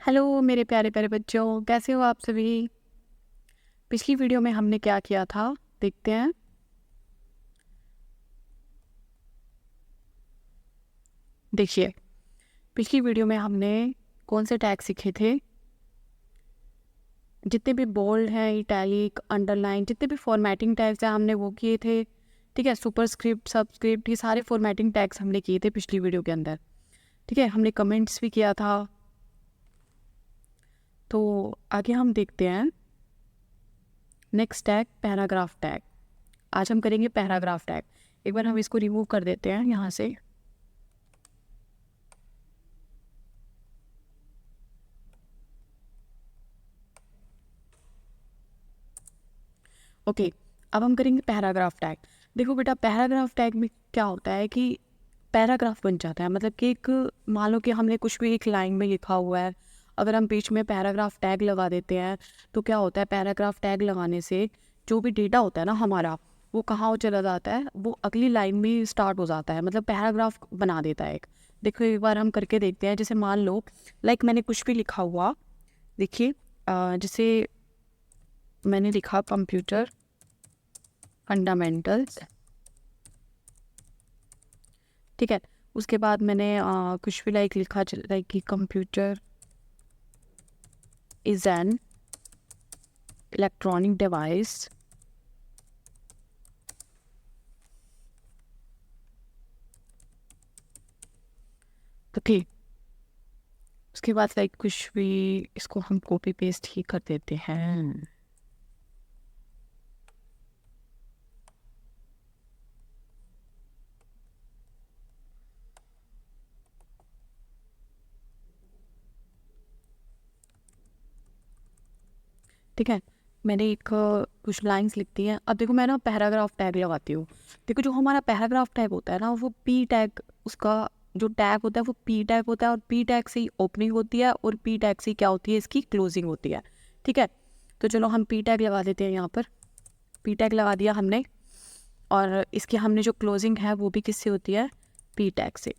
Hello मेरे प्यारे प्यारे बच्चों, कैसे हो आप सभी। पिछली वीडियो में हमने क्या किया था, देखते हैं। देखिए, पिछली वीडियो में हमने कौन से टैग सीखे थे। जितने भी बोल्ड हैं, इटैलिक, अंडरलाइन, जितने भी फॉर्मेटिंग टैग्स हैं हमने वो किए थे। ठीक है, सुपरस्क्रिप्ट, सबस्क्रिप्ट, ये सारे फॉर्मेटिंग टैग्स हमने किए थे पिछली वीडियो के अंदर। ठीक है, हमने कमेंट्स भी किया था। तो आगे हम देखते हैं नेक्स्ट टैग, पैराग्राफ टैग। आज हम करेंगे पैराग्राफ टैग। एक बार हम इसको रिमूव कर देते हैं यहाँ से। ओके, अब हम करेंगे पैराग्राफ टैग। देखो बेटा, पैराग्राफ टैग में क्या होता है कि पैराग्राफ बन जाता है। मतलब कि एक, मान लो कि हमने कुछ भी एक लाइन में लिखा हुआ है, अगर हम बीच में पैराग्राफ टैग लगा देते हैं तो क्या होता है, पैराग्राफ टैग लगाने से जो भी डेटा होता है ना हमारा, वो कहाँ हो चला जाता है, वो अगली लाइन में स्टार्ट हो जाता है। मतलब पैराग्राफ बना देता है एक। देखो एक बार हम करके देखते हैं। जैसे मान लो, मैंने कुछ भी लिखा हुआ, देखिए, जैसे मैंने लिखा कंप्यूटर फंडामेंटल्स। ठीक है, उसके बाद मैंने कुछ भी लिखा, कि computer is an electronic device. तो ठीक, उसके बाद कुछ भी, इसको हम कॉपी पेस्ट ही कर देते हैं। ठीक है, मैंने एक कुछ लाइंस लिख दी हैं। अब देखो मैं ना पैराग्राफ टैग लगाती हूँ। देखो जो हमारा पैराग्राफ टैग होता है ना, वो पी टैग, उसका जो टैग होता है वो पी टैग होता है, और पी टैग से ही ओपनिंग होती है, और पी टैग से क्या होती है, इसकी क्लोजिंग होती है। ठीक है, तो चलो हम पी टैग लगा देते हैं यहाँ पर। पी टैग लगा दिया हमने, और इसकी हमने जो क्लोजिंग है वो भी किससे होती है, पी टैग से।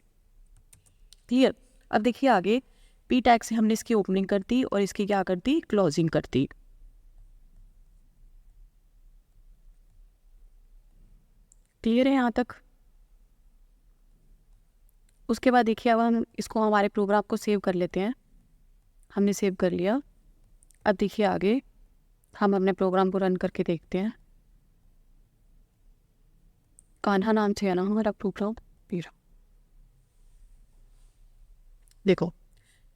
क्लियर। अब देखिए आगे, पी टैग से हमने इसकी ओपनिंग कर दी और इसकी क्या कर दी, क्लोजिंग कर दी। क्लियर है यहाँ तक। उसके बाद देखिए, अब हम इसको हमारे प्रोग्राम को सेव कर लेते हैं। हमने सेव कर लिया। अब देखिए आगे, हम अपने प्रोग्राम को रन करके देखते हैं। कान्हा नाम से है ना हमारा प्रोग्राम। पीरा, देखो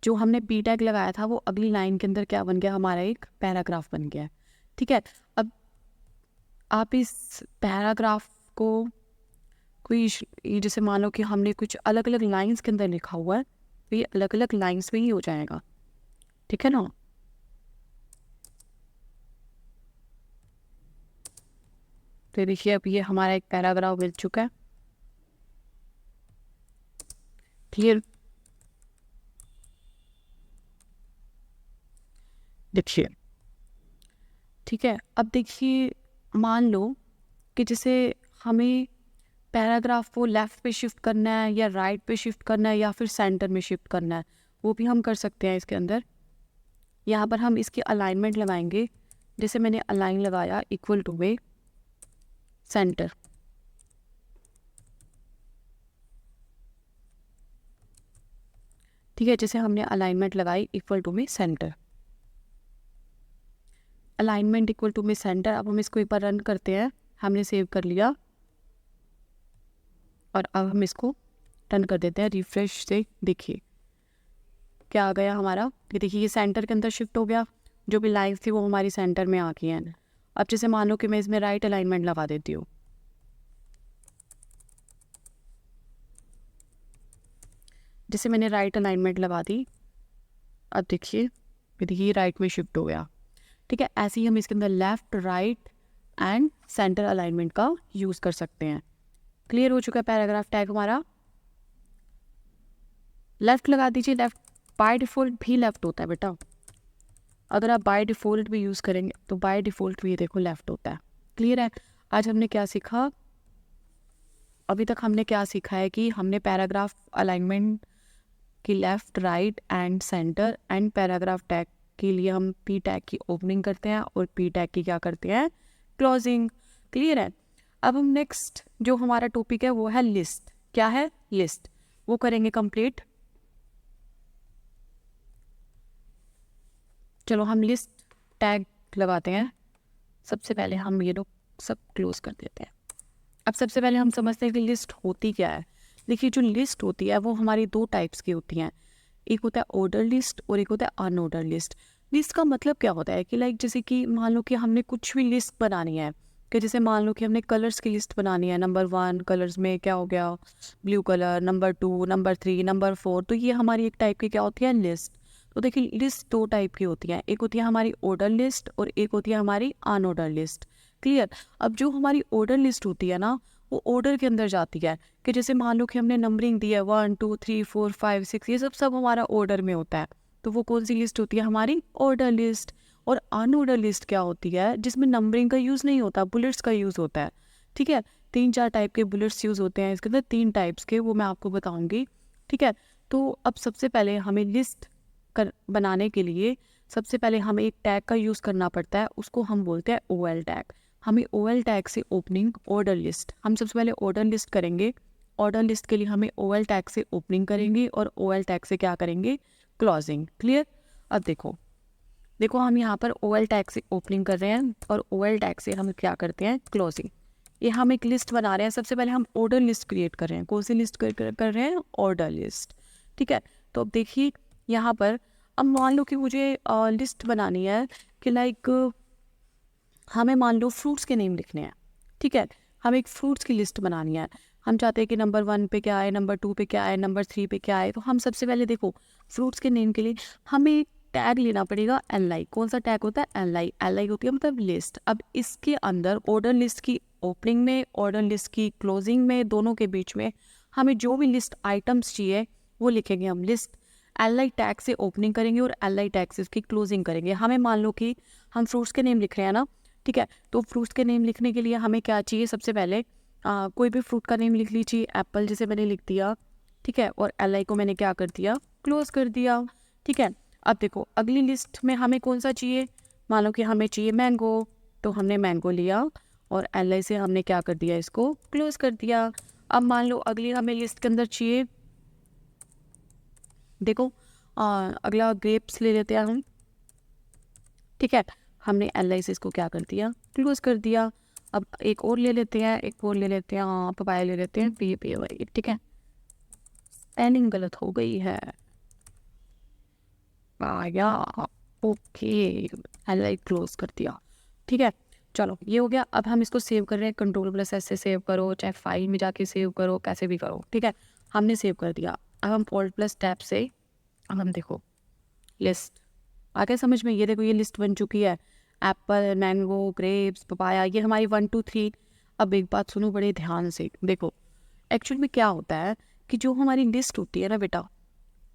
जो हमने पी टैग लगाया था वो अगली लाइन के अंदर क्या बन गया, हमारा एक पैराग्राफ बन गया है। ठीक है, अब आप इस पैराग्राफ को ये जैसे मान लो कि हमने कुछ अलग अलग लाइंस के अंदर लिखा हुआ है, तो ये अलग अलग लाइंस में ही हो जाएगा। ठीक है ना। तो देखिए अब ये हमारा एक पैराग्राफ मिल चुका है। क्लियर। देखिए, ठीक है, अब देखिए, मान लो कि जैसे हमें पैराग्राफ को लेफ़्ट पे शिफ्ट करना है, या राइट पे शिफ्ट करना है, या फिर सेंटर में शिफ्ट करना है, वो भी हम कर सकते हैं इसके अंदर। यहाँ पर हम इसकी अलाइनमेंट लगाएंगे। जैसे मैंने अलाइन लगाया इक्वल टू में सेंटर। ठीक है, जैसे हमने अलाइनमेंट लगाई इक्वल टू में सेंटर, अलाइनमेंट इक्वल टू में सेंटर। अब हम इसको एक बार रन करते हैं। हमने सेव कर लिया, और अब हम इसको रन कर देते हैं रिफ्रेश से। देखिए क्या आ गया हमारा, ये देखिए ये सेंटर के अंदर शिफ्ट हो गया। जो भी लाइन्स थी वो हमारी सेंटर में आ गई हैं। अब जैसे मान लो कि मैं इसमें राइट अलाइनमेंट लगा देती हूँ। जैसे मैंने राइट अलाइनमेंट लगा दी, अब देखिए राइट में शिफ्ट हो गया। ठीक है, ऐसे ही हम इसके अंदर left, right and centre alignment का यूज़ कर सकते हैं। क्लियर हो चुका है पैराग्राफ टैग हमारा। लेफ्ट लगा दीजिए। लेफ्ट बाय डिफ़ॉल्ट भी लेफ्ट होता है बेटा। अगर आप बाय डिफ़ॉल्ट भी यूज़ करेंगे तो बाय डिफ़ॉल्ट भी देखो लेफ्ट होता है। क्लियर है। आज हमने क्या सीखा, अभी तक हमने क्या सीखा है कि हमने पैराग्राफ अलाइनमेंट कि left, right and centre and paragraph tag के लिए हम पी टैग की ओपनिंग करते हैं और पी टैग की क्या करते हैं, क्लोजिंग। क्लियर है। अब हम नेक्स्ट जो हमारा टॉपिक है वो है लिस्ट। क्या है, लिस्ट, वो करेंगे कंप्लीट। चलो हम लिस्ट टैग लगाते हैं। सबसे पहले हम ये लोग सब क्लोज कर देते हैं। अब सबसे पहले हम समझते हैं कि लिस्ट होती क्या है। देखिए जो लिस्ट होती है वो हमारी दो टाइप्स की होती हैं, एक होता है ऑर्डर लिस्ट और एक होता है अनऑर्डर लिस्ट। लिस्ट का मतलब क्या होता है कि लाइक जैसे कि मान लो कि हमने कुछ भी लिस्ट बनानी है, कि जैसे मान लो कि हमने कलर्स की लिस्ट बनानी है, नंबर 1 कलर्स में क्या हो गया, blue colour, number 2, number 3, number 4, तो ये हमारी एक टाइप की क्या होती है, लिस्ट। तो देखिए लिस्ट दो टाइप की होती है, एक होती है हमारी ऑर्डर लिस्ट और एक होती है हमारी अनऑर्डर लिस्ट। क्लियर। अब जो हमारी ऑर्डर लिस्ट होती है ना, वो ऑर्डर के अंदर जाती है, कि जैसे मान लो कि हमने नंबरिंग दी है 1 2 3 4 5 6, ये सब हमारा ऑर्डर में होता है, तो वो कौन सी लिस्ट होती है, हमारी ऑर्डर लिस्ट। और अनऑर्डर लिस्ट क्या होती है, जिसमें नंबरिंग का यूज़ नहीं होता, बुलेट्स का यूज़ होता है। ठीक है, 3-4 टाइप के बुलेट्स यूज़ होते हैं इसके अंदर, 3 टाइप्स के, वो मैं आपको बताऊंगी। ठीक है, तो अब सबसे पहले हमें लिस्ट बनाने के लिए सबसे पहले हमें एक टैग का यूज़ करना पड़ता है, उसको हम बोलते हैं OL टैग। हमें OL टैग से ओपनिंग ऑर्डर लिस्ट, हम सबसे पहले ऑर्डर लिस्ट करेंगे। ऑर्डर लिस्ट के लिए हमें OL टैग से ओपनिंग करेंगे और OL टैग से क्या करेंगे, क्लोजिंग। क्लियर। अब देखो हम यहाँ पर OL टैग से ओपनिंग कर रहे हैं और OL टैग से हम क्या करते हैं, क्लोजिंग। ये हम एक लिस्ट बना रहे हैं, सबसे पहले हम ऑर्डर लिस्ट क्रिएट कर रहे हैं। कौन सी लिस्ट कर रहे हैं, ऑर्डर लिस्ट। ठीक है, तो अब देखिए यहाँ पर, अब मान लो कि मुझे लिस्ट बनानी है कि लाइक हमें मान लो फ्रूट्स के नेम लिखने हैं। ठीक है, हम एक फ्रूट्स की लिस्ट बनानी है। हम चाहते हैं कि नंबर 1 पे क्या है, नंबर 2 पे क्या है, नंबर 3 पे क्या है। तो हम सबसे पहले देखो फ्रूट्स के नेम के लिए हमें एक टैग लेना पड़ेगा, LI। कौन सा टैग होता है, LI होती है मतलब लिस्ट। अब इसके अंदर ऑर्डर लिस्ट की ओपनिंग में, ऑर्डर लिस्ट की क्लोजिंग में, दोनों के बीच में हमें जो भी लिस्ट आइटम्स चाहिए वो लिखेंगे हम लिस्ट। LI टैग से ओपनिंग करेंगे और LI टैग से इसकी क्लोजिंग करेंगे। हमें मान लो कि हम फ्रूट्स के नेम लिख रहे हैं ना, ठीक है, तो फ्रूट्स के नेम लिखने के लिए हमें क्या चाहिए, सबसे पहले कोई भी फ्रूट का नेम लिख लीजिए। एप्पल जैसे मैंने लिख दिया, ठीक है, और LI को मैंने क्या कर दिया, क्लोज कर दिया। ठीक है, अब देखो अगली लिस्ट में हमें कौन सा चाहिए, मान लो कि हमें चाहिए मैंगो, तो हमने मैंगो लिया और LI से हमने क्या कर दिया, इसको क्लोज कर दिया। अब मान लो अगली हमें लिस्ट के अंदर चाहिए, देखो अगला ग्रेप्स ले लेते हैं हम। ठीक है, हमने LI से इसको क्या कर दिया, क्लोज कर दिया। अब एक और ले लेते हैं, पपाया ले लेते हैं, PAY। ठीक है, स्पेलिंग गलत हो गई है, पाया, ओके, LI क्लोज कर दिया। ठीक है, चलो ये हो गया। अब हम इसको सेव कर रहे हैं, Ctrl+S से सेव करो, चाहे फाइल में जाके सेव करो, कैसे भी करो। ठीक है, हमने सेव कर दिया। अब हम Alt+Tab से, अब हम देखो लिस्ट आ गया समझ में। ये देखो ये लिस्ट बन चुकी है, एप्पल, मैंगो, ग्रेप्स, पपाया, ये हमारी 1 2 3। अब एक बात सुनो बड़े ध्यान से, देखो एक्चुअल में क्या होता है कि जो हमारी लिस्ट होती है ना बेटा,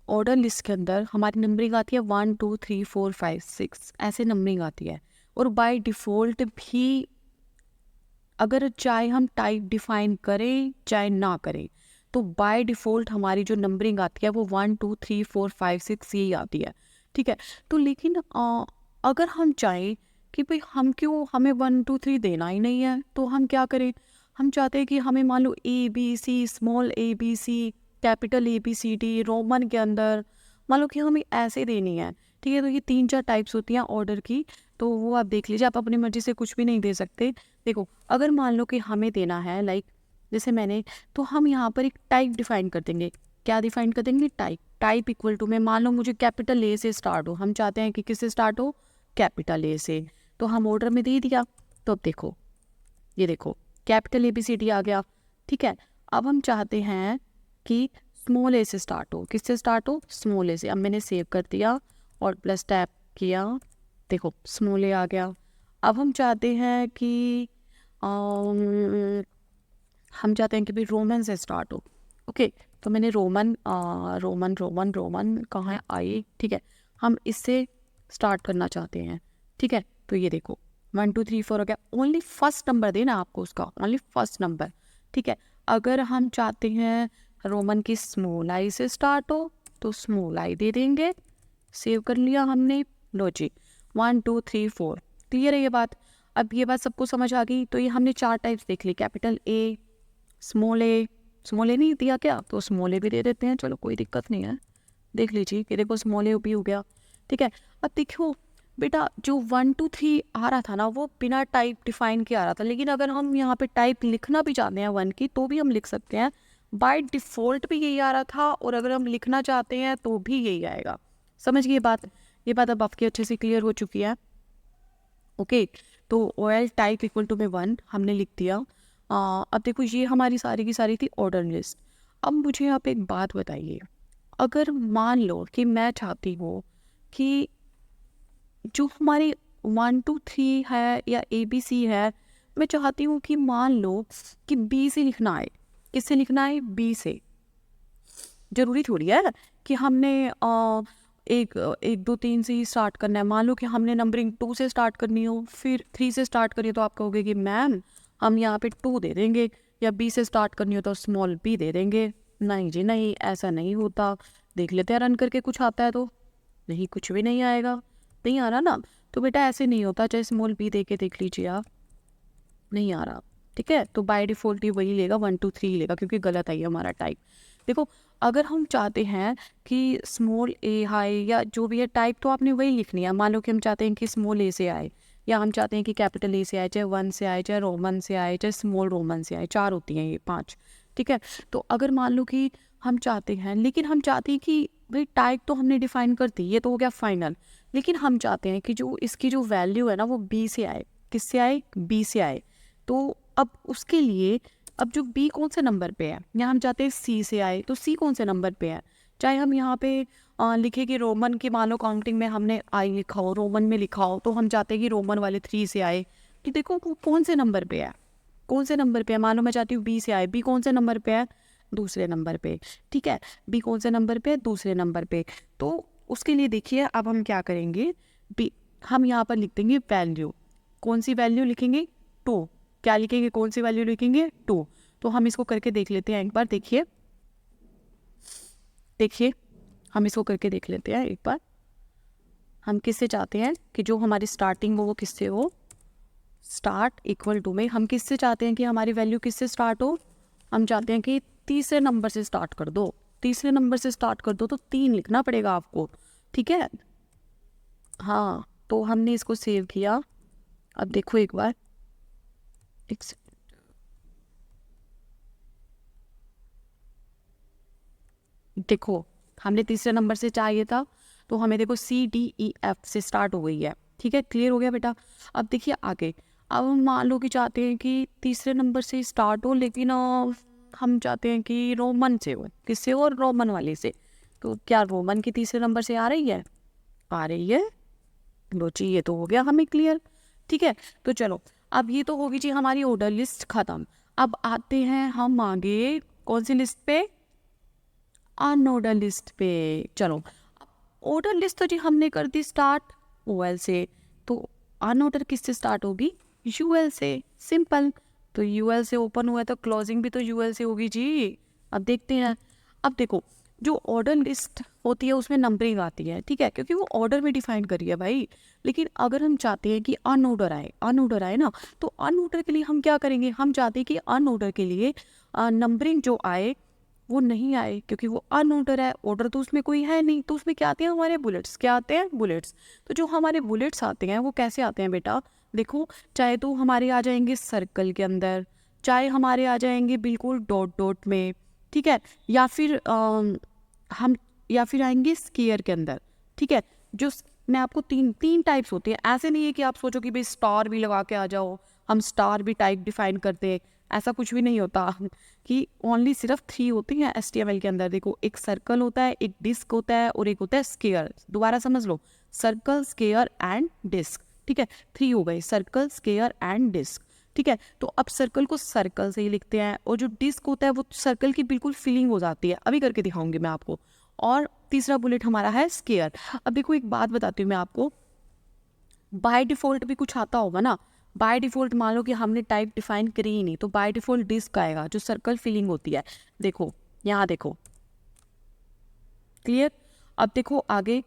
ऑर्डर लिस्ट के अंदर हमारी नंबरिंग आती है 1 2 3 4 5 6, ऐसे नंबरिंग आती है। और बाय डिफ़ॉल्ट भी अगर चाहे हम टाइप डिफाइन करें चाहे ना करें, तो बाय डिफ़ॉल्ट हमारी जो नंबरिंग आती है वो 1 2 3 4 5 6 यही आती है। ठीक है, तो लेकिन अगर हम चाहें कि भाई हमें 1 2 3 देना ही नहीं है, तो हम क्या करें, हम चाहते हैं कि हमें मान लो ABC, small ABC, capital ABCD, Roman के अंदर मान लो कि हमें ऐसे देनी है। ठीक है, तो ये 3-4 टाइप्स होती हैं ऑर्डर की, तो वो आप देख लीजिए, आप अपनी मर्जी से कुछ भी नहीं दे सकते। देखो अगर मान लो कि हमें देना है लाइक जैसे मैंने, तो हम यहाँ पर एक टाइप डिफाइन कर देंगे। क्या डिफाइन कर देंगे, टाइप इक्वल टू में मान लो मुझे कैपिटल A से स्टार्ट हो, हम चाहते हैं कि किससे स्टार्ट हो, कैपिटल A से, तो हम ऑर्डर में दे दिया। तो अब देखो ये देखो कैपिटल ABCD आ गया। ठीक है, अब हम चाहते हैं कि स्मॉल A से स्टार्ट हो, किससे स्टार्ट हो, स्मॉल A से। अब मैंने सेव कर दिया और प्लस टैप किया, देखो स्मॉल A आ गया। अब हम चाहते हैं कि हम चाहते हैं कि भाई रोमन से स्टार्ट हो। ओके, तो मैंने रोमन कहाँ है, आई। ठीक है, हम इससे स्टार्ट करना चाहते हैं। ठीक है, तो ये देखो 1 2 3 4 हो गया। ओनली फर्स्ट नंबर देना आपको उसका, ओनली फर्स्ट नंबर। ठीक है, अगर हम चाहते हैं रोमन की स्मॉल आई से स्टार्ट हो, तो स्मॉल आई दे देंगे। सेव कर लिया हमने। लो जी 1 2 3 4। क्लियर है ये बात? अब ये बात सबको समझ आ गई। तो ये हमने 4 टाइप्स देख ली, capital A, small A. Small A नहीं दिया क्या, तो स्मॉल ए भी दे देते हैं, चलो कोई दिक्कत नहीं है। देख लीजिए कि देखो स्मॉल ए भी हो गया। ठीक है, अब देखो बेटा जो 1 2 3 आ रहा था ना वो बिना टाइप डिफाइन के आ रहा था, लेकिन अगर हम यहाँ पे टाइप लिखना भी चाहते हैं 1 की तो भी हम लिख सकते हैं। बाय डिफ़ॉल्ट भी यही आ रहा था, और अगर हम लिखना चाहते हैं तो भी यही आएगा। समझ गए बात? ये बात अब आपकी अच्छे से क्लियर हो चुकी है। ओके, तो ऑयल टाइप इक्वल टू में 1 हमने लिख दिया। अब देखो ये हमारी सारी की सारी थी ऑर्डर लिस्ट। अब मुझे आप एक बात बताइए, अगर मान लो कि मैं चाहती हूँ कि जो हमारी 1 2 3 है या ABC है, मैं चाहती हूँ कि मान लो कि बी से लिखना है। किससे लिखना है? बी से। जरूरी थोड़ी है कि हमने एक 1 2 3 से ही स्टार्ट करना है। मान लो कि हमने नंबरिंग 2 से स्टार्ट करनी हो, फिर 3 से स्टार्ट करिए, तो आप कहोगे कि मैम हम यहाँ पे 2 दे देंगे, या बी से स्टार्ट करनी हो तो स्मॉल बी दे देंगे। नहीं जी नहीं, ऐसा नहीं होता। देख लेते हैं रन करके, कुछ आता है तो। नहीं, कुछ भी नहीं आएगा। नहीं आ रहा ना, तो बेटा ऐसे नहीं होता। चाहे स्मॉल बी दे के देख लीजिए आप, नहीं आ रहा। ठीक है, तो बाय डिफ़ॉल्ट ही वही लेगा, 1 2 3 लेगा, क्योंकि गलत है ये हमारा टाइप। देखो अगर हम चाहते हैं कि स्मॉल ए हाई या जो भी है टाइप, तो आपने वही लिखनी है। मान लो कि हम चाहते हैं कि स्मॉल ए से आए, या हम चाहते हैं कि कैपिटल ए से आए, चाहे 1 से आए, चाहे रोमन से आए, चाहे स्मॉल रोमन से आए। 4 होती हैं ये, 5। ठीक है, तो अगर मान लो कि हम चाहते हैं, लेकिन हम चाहते हैं कि भाई टाइप तो हमने डिफाइन कर दी, ये तो हो गया फाइनल, लेकिन हम चाहते हैं कि जो इसकी जो वैल्यू है ना वो बी से आए। किससे आए? बी से आए। तो अब उसके लिए, अब जो बी कौन से नंबर पे है, यहाँ हम चाहते हैं सी से आए, तो सी कौन से नंबर पे है? चाहे हम यहाँ पे लिखे कि रोमन की, मान लो काउंटिंग में हमने आई लिखा हो, रोमन में लिखा हो, तो हम चाहते हैं कि रोमन वाले 3 से आए। कि देखो वो कौन से नंबर पे है, कौन से नंबर पे है। मान लो मैं चाहती हूँ बी से आए, बी कौन से नंबर पे है? दूसरे नंबर पे। ठीक है, बी कौन से नंबर पे है? दूसरे नंबर पे। तो उसके लिए देखिए अब हम क्या करेंगे, बी हम यहाँ पर लिख देंगे वैल्यू। कौन सी वैल्यू लिखेंगे? 2। क्या लिखेंगे? कौन सी वैल्यू लिखेंगे? 2। तो हम इसको करके देख लेते हैं एक बार। देखिए देखिए हम इसको करके देख लेते हैं एक बार। हम किससे चाहते हैं कि जो हमारी स्टार्टिंग हो वो किससे हो? स्टार्ट इक्वल टू में हम किससे चाहते हैं कि हमारी वैल्यू किससे स्टार्ट हो? हम चाहते हैं कि तीसरे नंबर से स्टार्ट कर दो। तीसरे नंबर से स्टार्ट कर दो तो 3 लिखना पड़ेगा आपको। ठीक है, हाँ, तो हमने इसको सेव किया। अब देखो एक बार, एक देखो हमने तीसरे नंबर से चाहिए था, तो हमें देखो CDEF से स्टार्ट हो गई है। ठीक है, क्लियर हो गया बेटा? अब देखिए आगे, अब हम मान लो कि चाहते हैं कि तीसरे नंबर से स्टार्ट हो, लेकिन हम चाहते हैं कि रोमन से हो। किससे हो? रोमन वाले से। तो क्या रोमन की तीसरे नंबर से आ रही है? आ रही है। लो जी, ये तो हो गया हमें क्लियर। ठीक है, तो चलो अब ये तो होगी जी हमारी ऑर्डर लिस्ट खत्म। अब आते हैं हम आगे कौन सी लिस्ट पे? अनऑर्डर लिस्ट पे। चलो, ऑर्डर लिस्ट तो जी हमने कर दी स्टार्ट OL से, तो अनऑर्डर किससे स्टार्ट होगी? UL से। सिंपल। तो UL से ओपन हुआ है तो क्लोजिंग भी तो UL से होगी जी। अब देखते हैं। अब देखो जो ऑर्डर लिस्ट होती है उसमें नंबरिंग आती है, ठीक है, क्योंकि वो ऑर्डर में डिफाइन करी है भाई। लेकिन अगर हम चाहते हैं कि अनऑर्डर आए, अनऑर्डर आए ना, तो अनऑर्डर के लिए हम क्या करेंगे? हम चाहते हैं कि अनऑर्डर के लिए नंबरिंग जो आए वो नहीं आए, क्योंकि वो अनऑर्डर है। ऑर्डर तो उसमें कोई है नहीं, तो उसमें क्या आते हैं? हमारे बुलेट्स। क्या आते हैं? बुलेट्स। तो जो हमारे बुलेट्स आते हैं वो कैसे आते हैं बेटा? देखो, चाहे तो हमारे आ जाएंगे सर्कल के अंदर, चाहे हमारे आ जाएंगे बिल्कुल डॉट डॉट में, ठीक है, या फिर हम या फिर आएंगे स्क्वायर के अंदर। ठीक है, जो मैं आपको तीन टाइप्स होते हैं। ऐसे नहीं है कि आप सोचो कि भाई स्टार भी लगा के आ जाओ, हम स्टार भी टाइप डिफाइन करते हैं। ऐसा कुछ भी नहीं होता कि ओनली सिर्फ 3 होती हैं HTML के अंदर। देखो, एक सर्कल होता है, एक डिस्क होता है, और एक होता है स्क्वायर। दोबारा समझ लो, सर्कल, स्क्वायर एंड डिस्क। ठीक है, 3 हो गए, सर्कल, स्क्वायर एंड डिस्क। ठीक है, तो अब सर्कल को सर्कल से ही लिखते हैं, और जो डिस्क होता है वो सर्कल की बिल्कुल फिलिंग हो जाती है। अभी करके दिखाऊंगी मैं आपको। और तीसरा बुलेट हमारा है स्क्वायर। अब देखो एक बात बताती हूँ मैं आपको, बाय डिफॉल्ट भी कुछ आता होगा ना। बाय डिफॉल्ट मान लो कि हमने टाइप डिफाइन करी ही नहीं, तो बाय डिफॉल्ट डिस्क आएगा जो सर्कल फिलिंग होती है। देखो यहाँ देखो, क्लियर। अब देखो आगे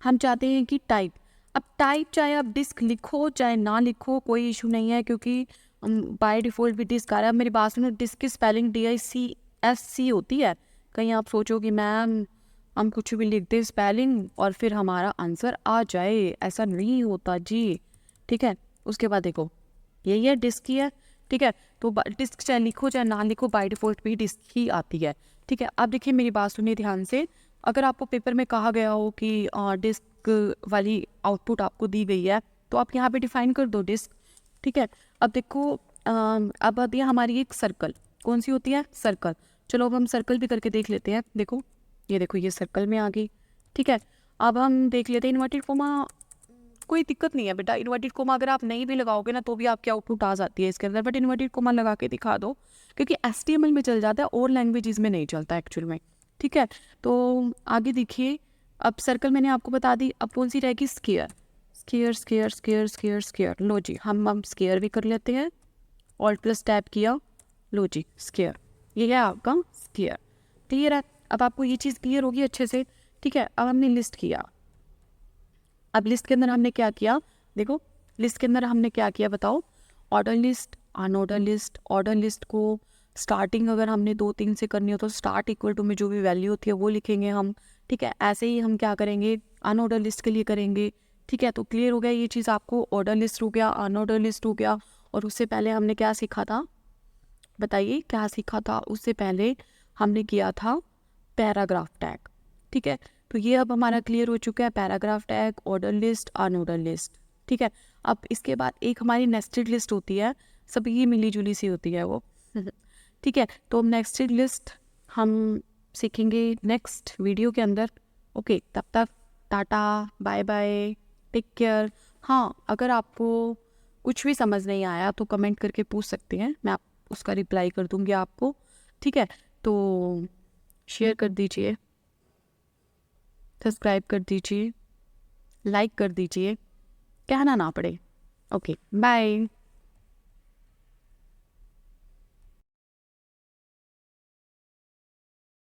हम चाहते हैं कि टाइप, अब टाइप चाहे आप डिस्क लिखो चाहे ना लिखो कोई इशू नहीं है, क्योंकि बाय डिफ़ॉल्ट भी डिस्क आ रहा है। मेरी बात सुनो, डिस्क की स्पेलिंग DISC होती है। कहीं आप सोचो कि मैम हम कुछ भी लिख दें स्पेलिंग और फिर हमारा आंसर आ जाए, ऐसा नहीं होता जी। ठीक है, उसके बाद देखो यही है डिस्क ही है। ठीक है, तो डिस्क चाहे लिखो चाहे ना लिखो बाय डिफ़ॉल्ट भी डिस्क ही आती है। ठीक है, अब देखिए मेरी बात सुनिए ध्यान से। अगर आपको पेपर में कहा गया हो कि डिस्क वाली आउटपुट आपको दी गई है, तो आप यहाँ पे डिफाइन कर दो डिस्क। ठीक है, अब देखो अब आती है हमारी एक सर्कल। कौन सी होती है? सर्कल। चलो अब हम सर्कल भी करके देख लेते हैं। देखो ये सर्कल में आ गई। ठीक है, अब हम देख लेते हैं इन्वर्टेड कोमा। कोई दिक्कत नहीं है बेटा, इन्वर्टेड कोमा अगर आप नहीं भी लगाओगे ना तो भी आपकी आउटपुट आ जाती है इसके अंदर, बट इन्वर्टेड कोमा लगा के दिखा दो, क्योंकि HTML में चल जाता है और लैंग्वेजेस में नहीं चलता एक्चुअल में। ठीक है, तो आगे देखिए, अब सर्कल मैंने आपको बता दी, अब कौन सी रहेगी? Square. Square square square square square, लो जी हम स्क्वायर भी कर लेते हैं। ऑल्ट प्लस टैब किया, लो जी स्क्वायर, ये है आपका स्क्वायर। क्लियर है? अब आपको ये चीज़ क्लियर होगी अच्छे से। ठीक है, अब हमने लिस्ट किया। अब लिस्ट के अंदर हमने क्या किया? देखो लिस्ट के अंदर हमने क्या किया बताओ? Order list, unordered list. Order list को स्टार्टिंग अगर हमने 2 3 से करनी हो तो स्टार्ट इक्वल टू में जो भी वैल्यू होती है वो लिखेंगे हम। ठीक है, ऐसे ही हम क्या करेंगे? अनऑर्डर लिस्ट के लिए करेंगे। ठीक है, तो क्लियर हो गया ये चीज़ आपको? ऑर्डर लिस्ट हो गया, अनऑर्डर लिस्ट हो गया। और उससे पहले हमने क्या सीखा था? बताइए क्या सीखा था? उससे पहले हमने किया था पैराग्राफ टैग। ठीक है, तो ये अब हमारा क्लियर हो चुका है, paragraph tag, order list, unordered list. ठीक है, अब इसके बाद एक हमारी नेस्टेड लिस्ट होती है, सब ये मिली जुली सी होती है वो। ठीक है, तो नेस्टेड लिस्ट हम सीखेंगे नेक्स्ट वीडियो के अंदर। ओके, तब तक tata bye bye, take care. हाँ, अगर आपको कुछ भी समझ नहीं आया तो कमेंट करके पूछ सकते हैं, मैं उसका रिप्लाई कर दूंगी आपको। ठीक है, तो शेयर कर दीजिए, सब्सक्राइब कर दीजिए, लाइक कर दीजिए, कहना ना पड़े। Okay bye.